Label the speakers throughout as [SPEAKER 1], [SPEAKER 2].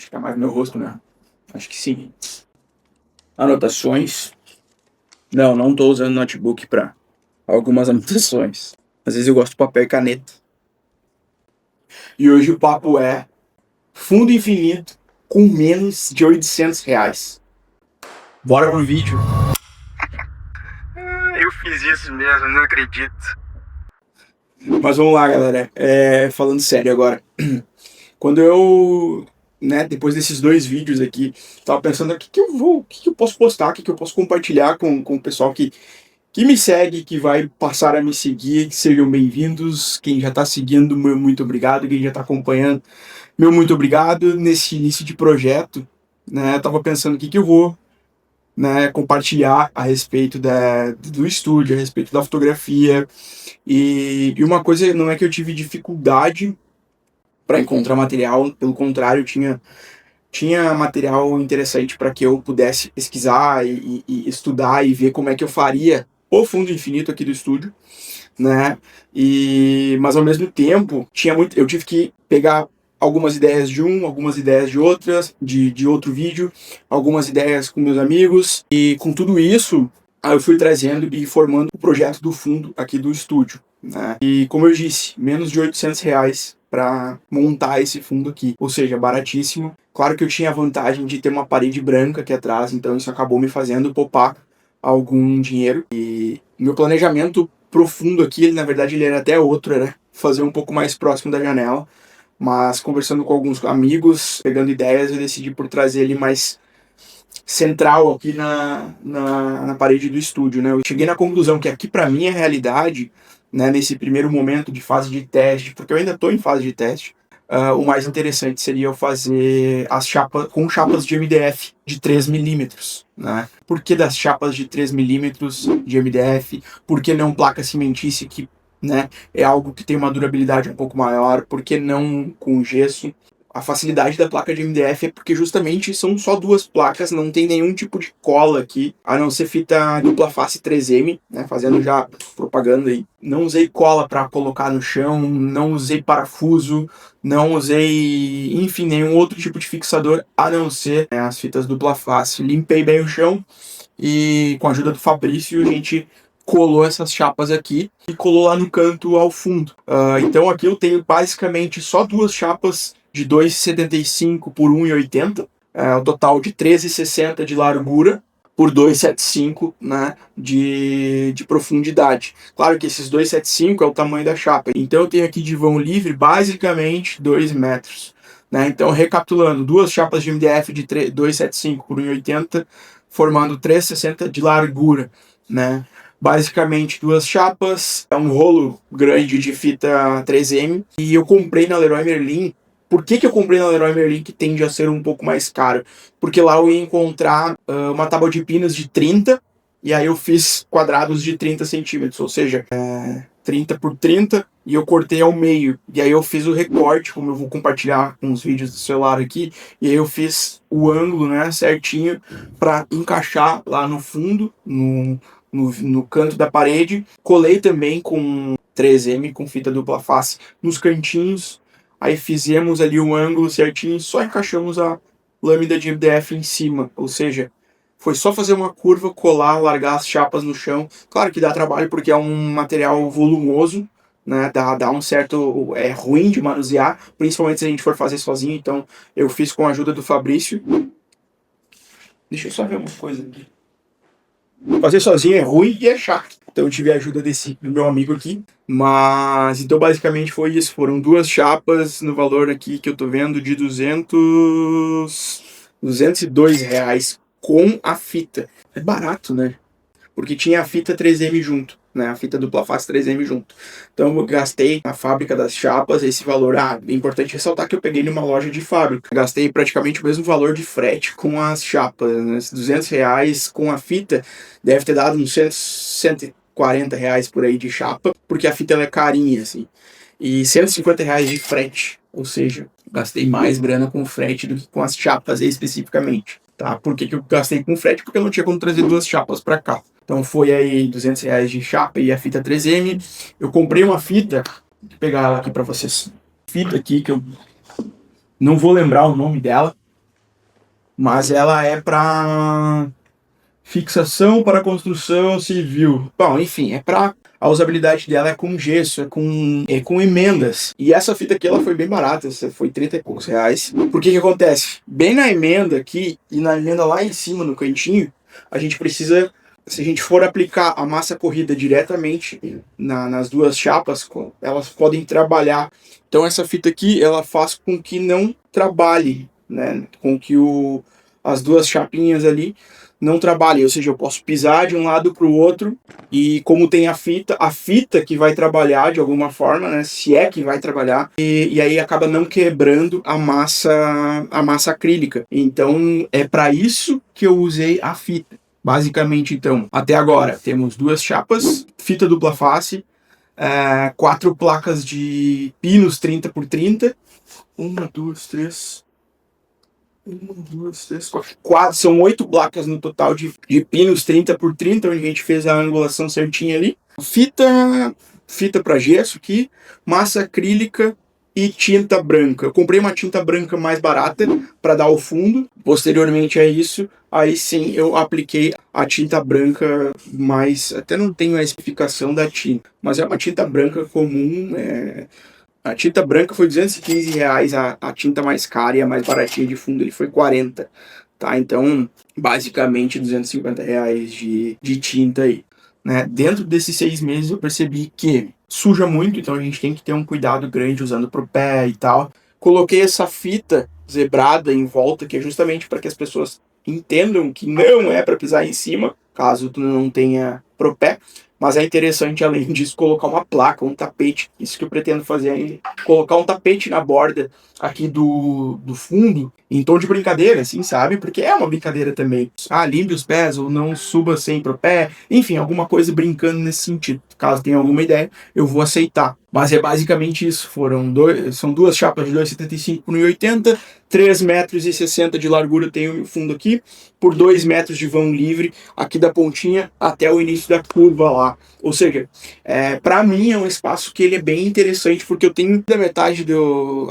[SPEAKER 1] Fica mais no meu rosto, né? Acho que sim. Anotações. Não tô usando notebook para algumas anotações. Às vezes eu gosto de papel e caneta. E hoje o papo é fundo infinito com menos de R$ 800. Bora pro vídeo.
[SPEAKER 2] Eu fiz isso mesmo, não acredito.
[SPEAKER 1] Mas vamos lá, galera. Falando sério agora. Quando eu, depois desses 2 vídeos aqui, tava pensando o que eu posso postar, o que eu posso compartilhar com o pessoal que me segue, que vai passar a me seguir. Sejam bem-vindos. Quem já tá seguindo, meu muito obrigado. Quem já tá acompanhando, meu muito obrigado. Nesse início de projeto, eu tava pensando o que eu vou, compartilhar a respeito do estúdio, a respeito da fotografia. E uma coisa, não é que eu tive dificuldade para encontrar material, pelo contrário, tinha material interessante para que eu pudesse pesquisar e estudar e ver como é que eu faria o fundo infinito aqui do estúdio, mas ao mesmo tempo eu tive que pegar algumas ideias de algumas ideias de outras, de outro vídeo, algumas ideias com meus amigos, e com tudo isso eu fui trazendo e formando o projeto do fundo aqui do estúdio, E como eu disse, menos de R$ 800 para montar esse fundo aqui, ou seja, baratíssimo. Claro que eu tinha a vantagem de ter uma parede branca aqui atrás, então isso acabou me fazendo poupar algum dinheiro. E meu planejamento profundo aqui, na verdade, ele era até outro, era fazer um pouco mais próximo da janela, mas conversando com alguns amigos, pegando ideias, eu decidi por trazer ele mais central aqui na parede do estúdio, Eu cheguei na conclusão que aqui, para mim, a realidade, nesse primeiro momento de fase de teste, porque eu ainda estou em fase de teste, o mais interessante seria eu fazer as chapas com chapas de MDF de 3mm, Por que das chapas de 3mm de MDF? Por que não placa cimentícia, que é algo que tem uma durabilidade um pouco maior? Por que não com gesso? A facilidade da placa de MDF é porque justamente são só 2 placas, não tem nenhum tipo de cola aqui, a não ser fita dupla face 3M, fazendo já propaganda aí. Não usei cola para colocar no chão, não usei parafuso, não usei, enfim, nenhum outro tipo de fixador, a não ser as fitas dupla face. Limpei bem o chão e com a ajuda do Fabrício a gente colou essas chapas aqui e colou lá no canto ao fundo. Então aqui eu tenho basicamente só 2 chapas de 2,75 por 1,80, o total de 13,60 de largura por 2,75, de profundidade. Claro que esses 2,75 é o tamanho da chapa. Então eu tenho aqui de vão livre basicamente 2 metros. Então, recapitulando, 2 chapas de MDF de 2,75 por 1,80, formando 3,60 de largura, Basicamente 2 chapas, é um rolo grande de fita 3M, e eu comprei na Leroy Merlin. Por que eu comprei na Leroy Merlin, que tende a ser um pouco mais caro? Porque lá eu ia encontrar uma tábua de pinos de 30, e aí eu fiz quadrados de 30 centímetros, ou seja, 30 por 30, e eu cortei ao meio. E aí eu fiz o recorte, como eu vou compartilhar uns vídeos do celular aqui, e aí eu fiz o ângulo, certinho, para encaixar lá no fundo, no canto da parede. Colei também com 3M, com fita dupla face, nos cantinhos. Aí fizemos ali o ângulo certinho, só encaixamos a lâmina de MDF em cima, ou seja, foi só fazer uma curva, colar, largar as chapas no chão. Claro que dá trabalho porque é um material volumoso, dá um certo... é ruim de manusear, principalmente se a gente for fazer sozinho, então eu fiz com a ajuda do Fabrício. Deixa eu só ver uma coisa aqui. Fazer sozinho é ruim e é chato. Então eu tive a ajuda do meu amigo aqui. Mas, então basicamente foi isso. Foram 2 chapas no valor aqui que eu tô vendo de R$ 202 com a fita. É barato, Porque tinha a fita 3M junto, A fita dupla face 3M junto. Então eu gastei na fábrica das chapas esse valor. É importante ressaltar que eu peguei numa loja de fábrica. Gastei praticamente o mesmo valor de frete com as chapas, Esses R$ 200 com a fita deve ter dado uns R$ 140 por aí de chapa, porque a fita ela é carinha, assim. E R$ 150 de frete, ou seja, gastei mais grana com frete do que com as chapas especificamente. Por que eu gastei com frete? Porque eu não tinha como trazer 2 chapas para cá. Então foi aí R$ 200 de chapa e a fita 3M. Eu comprei uma fita, vou pegar ela aqui para vocês. Fita aqui que eu não vou lembrar o nome dela, mas ela é para fixação para construção civil. Bom, enfim, a usabilidade dela é com gesso, é com emendas. E essa fita aqui ela foi bem barata, essa foi 30 e poucos reais. Por que que acontece? Bem na emenda aqui e na emenda lá em cima no cantinho, a gente precisa, se a gente for aplicar a massa corrida diretamente nas duas chapas, elas podem trabalhar. Então essa fita aqui, ela faz com que não trabalhe, né? Com que as duas chapinhas ali não trabalhem, ou seja, eu posso pisar de um lado para o outro e como tem a fita que vai trabalhar de alguma forma, né? Se é que vai trabalhar, e aí acaba não quebrando a massa acrílica. Então é para isso que eu usei a fita. Basicamente, então, até agora temos duas chapas, fita dupla face, 4 placas de pinos 30 por 30, uma, duas, três, quatro, são 8 placas no total de pinos 30 por 30, onde a gente fez a angulação certinha ali. Fita para gesso aqui, massa acrílica e tinta branca. Eu comprei uma tinta branca mais barata para dar o fundo. Posteriormente a isso, aí sim eu apliquei a tinta branca mais. Até não tenho a especificação da tinta, mas é uma tinta branca comum. A tinta branca foi R$ 215, a tinta mais cara e a mais baratinha de fundo ele foi 40, tá? Então, basicamente R$ 250 de tinta aí, né? Dentro desses 6 meses eu percebi que suja muito, então a gente tem que ter um cuidado grande usando pro pé e tal. Coloquei essa fita zebrada em volta, que é justamente para que as pessoas entendam que não é para pisar em cima, caso tu não tenha pro pé. Mas é interessante, além disso, colocar uma placa, um tapete. Isso que eu pretendo fazer aí. Colocar um tapete na borda aqui do fundo, em tom de brincadeira, assim, sabe? Porque é uma brincadeira também. Limpe os pés ou não suba sem pro pé. Enfim, alguma coisa brincando nesse sentido. Caso tenha alguma ideia, eu vou aceitar. Mas é basicamente isso. São duas chapas de 2,75 por 1,80, 3,60 metros de largura tem o fundo aqui, por 2 metros de vão livre, aqui da pontinha até o início da curva lá. Ou seja, para mim é um espaço que ele é bem interessante, porque eu tenho da metade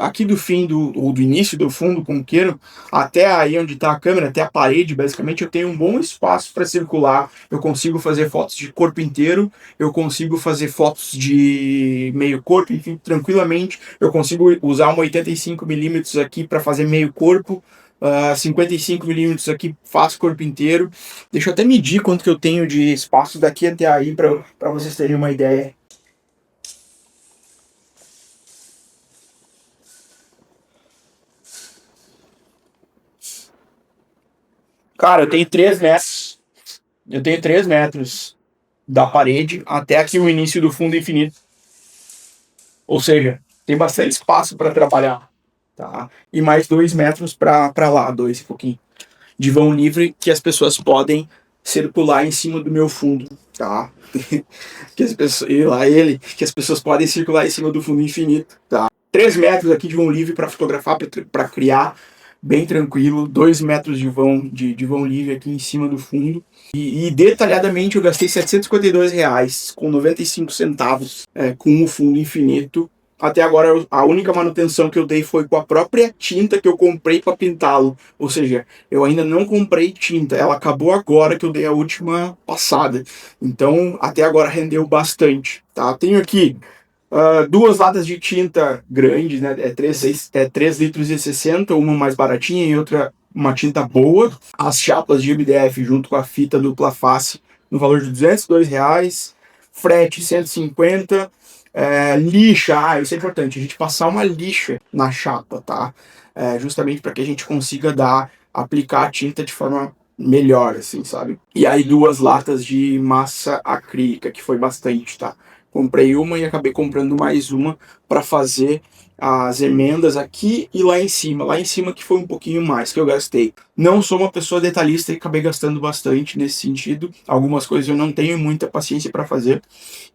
[SPEAKER 1] aqui do fim, ou do início do fundo, como queiram, até aí onde está a câmera, até a parede, basicamente, eu tenho um bom espaço para circular. Eu consigo fazer fotos de corpo inteiro, eu consigo fazer fotos de meio corpo, enfim, tranquilamente. Eu consigo usar uma 85mm aqui para fazer meio corpo, 55mm aqui faço corpo inteiro. Deixa eu até medir quanto que eu tenho de espaço daqui até aí para vocês terem uma ideia. Cara, eu tenho 3 metros. Eu tenho 3 metros da parede até aqui o início do fundo infinito. Ou seja, tem bastante espaço para trabalhar, tá? E mais 2 metros para lá, 2 e pouquinho, de vão livre que as pessoas podem circular em cima do meu fundo, tá? Que as pessoas podem circular em cima do fundo infinito, tá? 3 metros aqui de vão livre para fotografar, para criar, bem tranquilo. 2 metros de vão livre aqui em cima do fundo. E detalhadamente eu gastei R$ 752 com 95 centavos com o fundo infinito. Até agora a única manutenção que eu dei foi com a própria tinta que eu comprei para pintá-lo. Ou seja, eu ainda não comprei tinta, ela acabou agora que eu dei a última passada. Então até agora rendeu bastante, tá? Tenho aqui 2 latas de tinta grandes, né? 3 litros e 60, uma mais baratinha e outra uma tinta boa. As chapas de MDF junto com a fita dupla face no valor de R$ 202. Frete 150. Lixa, isso é importante, a gente passar uma lixa na chapa, tá? Justamente para que a gente consiga aplicar a tinta de forma melhor, assim, sabe? E aí 2 latas de massa acrílica, que foi bastante, tá? Comprei uma e acabei comprando mais uma para fazer as emendas aqui e lá em cima. Lá em cima que foi um pouquinho mais que eu gastei. Não sou uma pessoa detalhista e acabei gastando bastante nesse sentido. Algumas coisas eu não tenho muita paciência para fazer.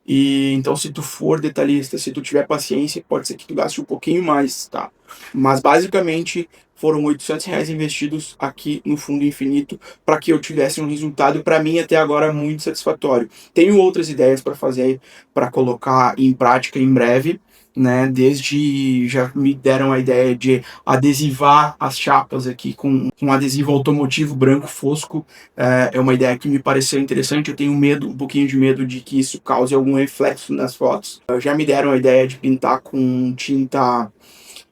[SPEAKER 1] E então se tu for detalhista, se tu tiver paciência, pode ser que tu gaste um pouquinho mais, tá? Mas basicamente foram R$ 800 investidos aqui no fundo infinito para que eu tivesse um resultado para mim até agora muito satisfatório. Tenho outras ideias para fazer, para colocar em prática em breve, né? Desde já me deram a ideia de adesivar as chapas aqui com um adesivo automotivo branco fosco. É uma ideia que me pareceu interessante. Eu tenho medo, um pouquinho de medo de que isso cause algum reflexo nas fotos. Já me deram a ideia de pintar com tinta,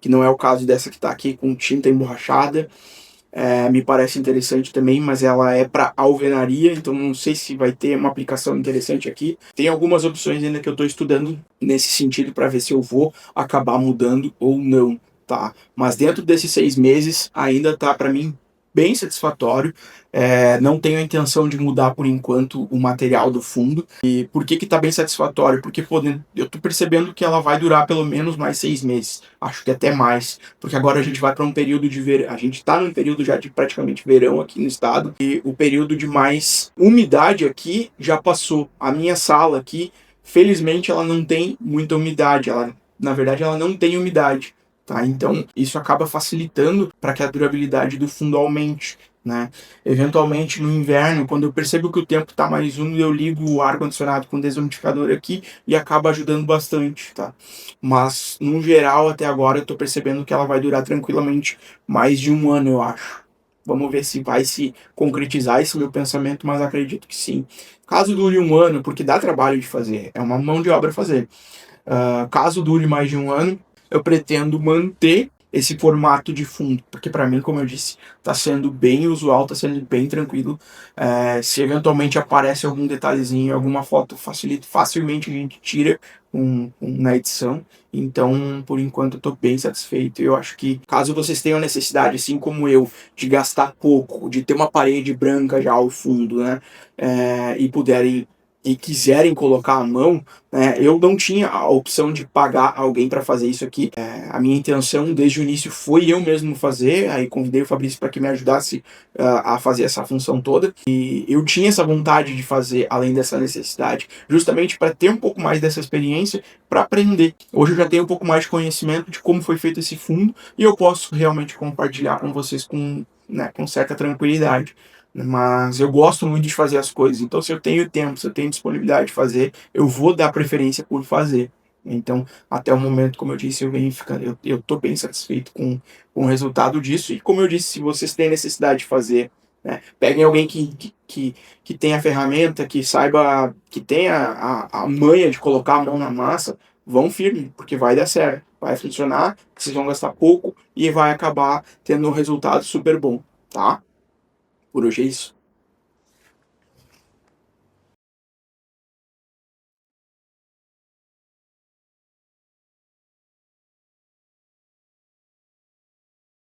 [SPEAKER 1] que não é o caso dessa que está aqui, com tinta emborrachada. Me parece interessante também, mas ela é para alvenaria, então não sei se vai ter uma aplicação interessante aqui. Tem algumas opções ainda que eu estou estudando nesse sentido para ver se eu vou acabar mudando ou não, tá? Mas dentro desses 6 meses ainda tá para mim bem satisfatório. Não tenho a intenção de mudar por enquanto o material do fundo. E por que que tá bem satisfatório? Porque eu tô percebendo que ela vai durar pelo menos mais 6 meses. Acho que até mais. Porque agora a gente vai para um período de verão. A gente tá num período já de praticamente verão aqui no estado. E o período de mais umidade aqui já passou. A minha sala aqui, felizmente, ela não tem muita umidade. Na verdade, ela não tem umidade. Tá? Então, isso acaba facilitando para que a durabilidade do fundo aumente. Né? Eventualmente no inverno, quando eu percebo que o tempo está mais úmido, eu ligo o ar-condicionado com desumidificador aqui e acaba ajudando bastante, tá? Mas, no geral, até agora eu estou percebendo que ela vai durar tranquilamente mais de um ano, eu acho. Vamos ver se vai se concretizar esse meu pensamento, mas acredito que sim. Caso dure um ano, porque dá trabalho de fazer, é uma mão de obra fazer. Caso dure mais de um ano, eu pretendo manter esse formato de fundo, porque para mim, como eu disse, está sendo bem usual, está sendo bem tranquilo. Se eventualmente aparece algum detalhezinho, alguma foto, facilmente a gente tira na edição. Então, por enquanto, eu estou bem satisfeito. Eu acho que, caso vocês tenham necessidade, assim como eu, de gastar pouco, de ter uma parede branca já ao fundo, né, e quiserem colocar a mão, né, eu não tinha a opção de pagar alguém para fazer isso aqui. A minha intenção desde o início foi eu mesmo fazer, aí convidei o Fabrício para que me ajudasse a fazer essa função toda, e eu tinha essa vontade de fazer, além dessa necessidade, justamente para ter um pouco mais dessa experiência, para aprender. Hoje eu já tenho um pouco mais de conhecimento de como foi feito esse fundo, e eu posso realmente compartilhar com vocês com certa tranquilidade. Mas eu gosto muito de fazer as coisas, então se eu tenho tempo, se eu tenho disponibilidade de fazer, eu vou dar preferência por fazer. Então, até o momento, como eu disse, eu tô bem satisfeito com o resultado disso. E como eu disse, se vocês têm necessidade de fazer, né, peguem alguém que tenha a ferramenta, que saiba, que tenha a manha de colocar a mão na massa, vão firme, porque vai dar certo, vai funcionar, vocês vão gastar pouco e vai acabar tendo um resultado super bom, tá? Por hoje é isso.